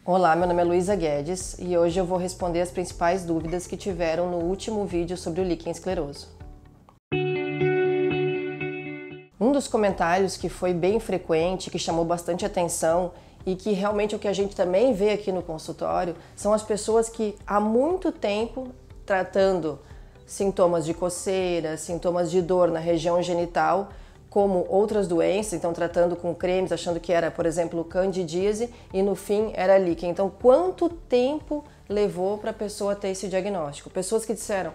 Olá, meu nome é Luísa Guedes e hoje eu vou responder as principais dúvidas que tiveram no último vídeo sobre o líquen escleroso. Um dos comentários que foi bem frequente, que chamou bastante atenção e que realmente é o que a gente também vê aqui no consultório, são as pessoas que há muito tempo tratando sintomas de coceira, sintomas de dor na região genital, como outras doenças, então tratando com cremes, achando que era, por exemplo, candidíase e no fim era líquen. Então, quanto tempo levou para a pessoa ter esse diagnóstico? Pessoas que disseram,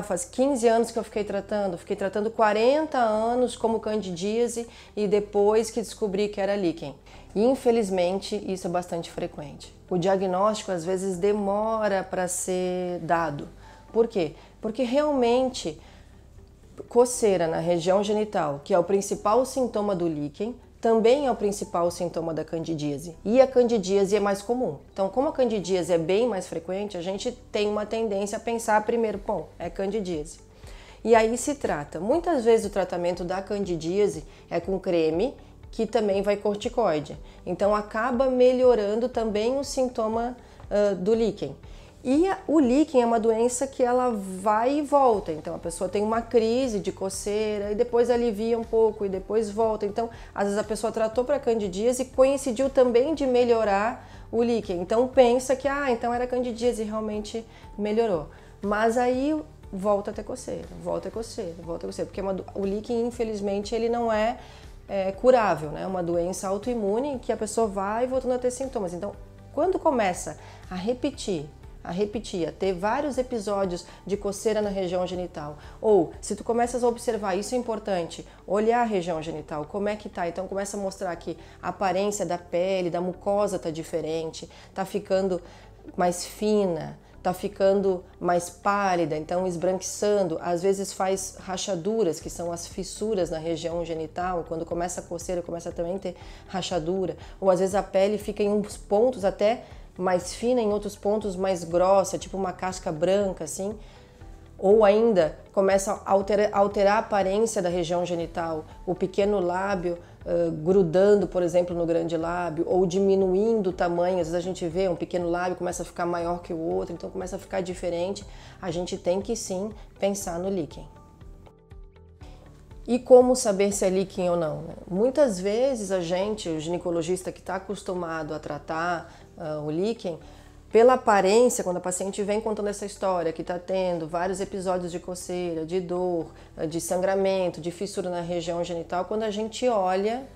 faz 15 anos que eu fiquei tratando 40 anos como candidíase e depois que descobri que era líquen. E, infelizmente, isso é bastante frequente. O diagnóstico às vezes demora para ser dado. Por quê? Porque realmente coceira na região genital, que é o principal sintoma do líquen, também é o principal sintoma da candidíase. E a candidíase é mais comum. Então, como a candidíase é bem mais frequente, a gente tem uma tendência a pensar primeiro, bom, é candidíase. E aí se trata. Muitas vezes o tratamento da candidíase é com creme, que também vai corticoide. Então, acaba melhorando também o sintoma do líquen. E o líquen é uma doença que ela vai e volta, então a pessoa tem uma crise de coceira e depois alivia um pouco e depois volta. Então, às vezes a pessoa tratou para candidíase e coincidiu também de melhorar o líquen. Então pensa que, então era candidíase e realmente melhorou. Mas aí volta a ter coceira, volta a coceira, porque o líquen, infelizmente, ele não é curável, né? É uma doença autoimune que a pessoa vai voltando a ter sintomas. Então, quando começa a repetir, a ter vários episódios de coceira na região genital, ou se tu começas a observar, isso é importante, olhar a região genital, como é que tá, então começa a mostrar que a aparência da pele, da mucosa tá diferente, tá ficando mais fina, tá ficando mais pálida, então esbranquiçando, às vezes faz rachaduras, que são as fissuras na região genital, e quando começa a coceira, começa também a ter rachadura, ou às vezes a pele fica em uns pontos até mais fina, em outros pontos mais grossa, tipo uma casca branca, assim. Ou ainda começa a alterar a aparência da região genital, o pequeno lábio grudando, por exemplo, no grande lábio, ou diminuindo o tamanho. Às vezes a gente vê um pequeno lábio começa a ficar maior que o outro, então começa a ficar diferente. A gente tem que sim pensar no líquen. E como saber se é líquen ou não? Muitas vezes a gente, o ginecologista que está acostumado a tratar o líquen, pela aparência, quando a paciente vem contando essa história, que está tendo vários episódios de coceira, de dor, de sangramento, de fissura na região genital, quando a gente olha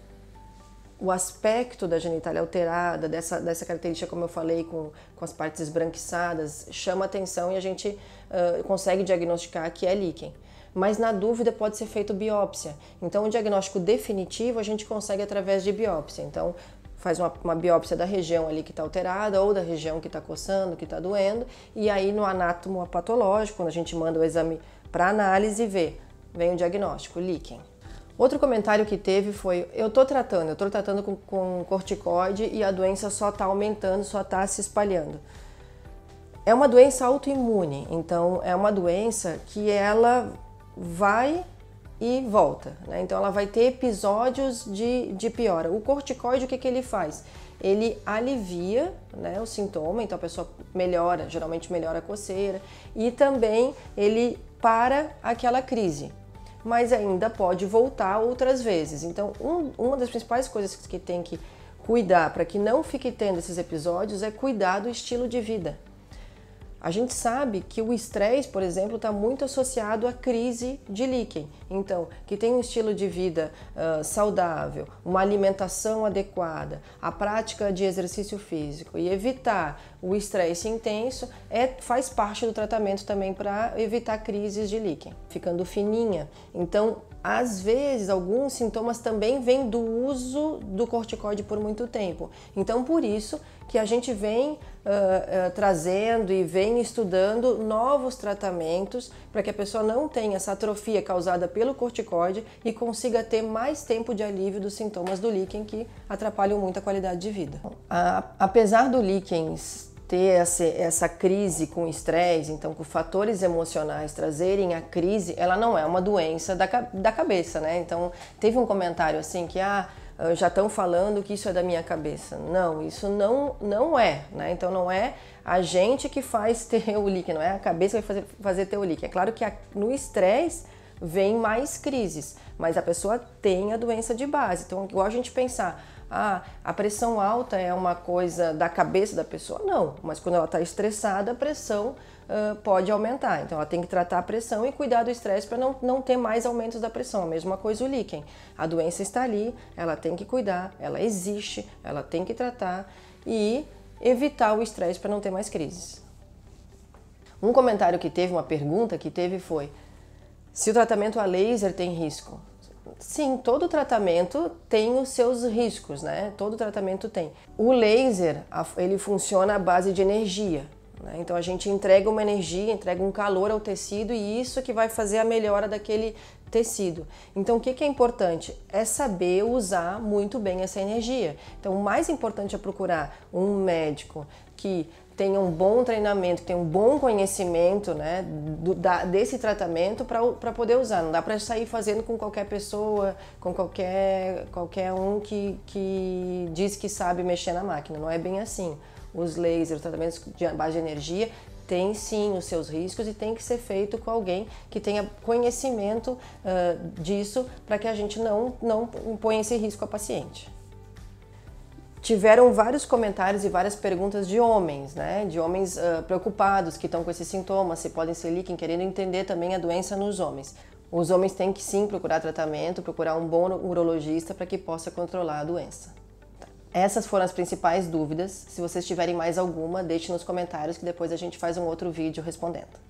o aspecto da genitália alterada, dessa característica, como eu falei, com as partes esbranquiçadas, chama atenção e a gente consegue diagnosticar que é líquen. Mas na dúvida pode ser feito biópsia. Então o diagnóstico definitivo a gente consegue através de biópsia. Então faz uma biópsia da região ali que está alterada ou da região que está coçando, que está doendo, e aí no anátomo patológico, quando a gente manda o exame para análise, vem o diagnóstico, líquen. Outro comentário que teve foi, eu estou tratando com corticoide e a doença só está aumentando, só está se espalhando. É uma doença autoimune, então é uma doença que ela vai e volta, né? Então ela vai ter episódios de piora. O corticoide, o que ele faz? Ele alivia, né, o sintoma, então a pessoa melhora, geralmente melhora a coceira, e também ele para aquela crise, mas ainda pode voltar outras vezes. Então uma das principais coisas que tem que cuidar para que não fique tendo esses episódios é cuidar do estilo de vida. A gente sabe que o estresse, por exemplo, está muito associado à crise de líquen. Então, que tem um estilo de vida saudável, uma alimentação adequada, a prática de exercício físico e evitar o estresse intenso faz parte do tratamento também para evitar crises de líquen, ficando fininha. Então, às vezes, alguns sintomas também vêm do uso do corticoide por muito tempo. Então, por isso que a gente vem trazendo e vem estudando novos tratamentos para que a pessoa não tenha essa atrofia causada pelo corticoide e consiga ter mais tempo de alívio dos sintomas do líquen que atrapalham muito a qualidade de vida. Apesar do líquen ter essa crise com estresse, então com fatores emocionais trazerem a crise, ela não é uma doença da cabeça, né? Então teve um comentário assim que já estão falando que isso é da minha cabeça. Não, isso não é, né? Então não é a gente que faz ter o líquen, não é a cabeça que vai fazer ter o líquen. É claro que no estresse vem mais crises, mas a pessoa tem a doença de base. Então, igual a gente pensar, a pressão alta é uma coisa da cabeça da pessoa? Não, mas quando ela está estressada, a pressão pode aumentar. Então, ela tem que tratar a pressão e cuidar do estresse para não ter mais aumentos da pressão. A mesma coisa o líquen. A doença está ali, ela tem que cuidar, ela existe, ela tem que tratar e evitar o estresse para não ter mais crises. Um comentário que teve, uma pergunta que teve foi: se o tratamento a laser tem risco? Sim, todo tratamento tem os seus riscos, né? Todo tratamento tem. O laser, ele funciona à base de energia, né? Então a gente entrega uma energia, entrega um calor ao tecido e isso que vai fazer a melhora daquele tecido. Então o que é importante? É saber usar muito bem essa energia. Então o mais importante é procurar um médico que tenha um bom treinamento, que tenha um bom conhecimento, né, desse tratamento para poder usar. Não dá para sair fazendo com qualquer pessoa, com qualquer um que diz que sabe mexer na máquina. Não é bem assim. Os lasers, os tratamentos de base de energia, tem sim os seus riscos e tem que ser feito com alguém que tenha conhecimento disso para que a gente não ponha esse risco ao paciente. Tiveram vários comentários e várias perguntas de homens, né? De homens preocupados que estão com esses sintomas, se podem ser líquen, querendo entender também a doença nos homens. Os homens têm que sim procurar tratamento, procurar um bom urologista para que possa controlar a doença. Essas foram as principais dúvidas. Se vocês tiverem mais alguma, deixe nos comentários que depois a gente faz um outro vídeo respondendo.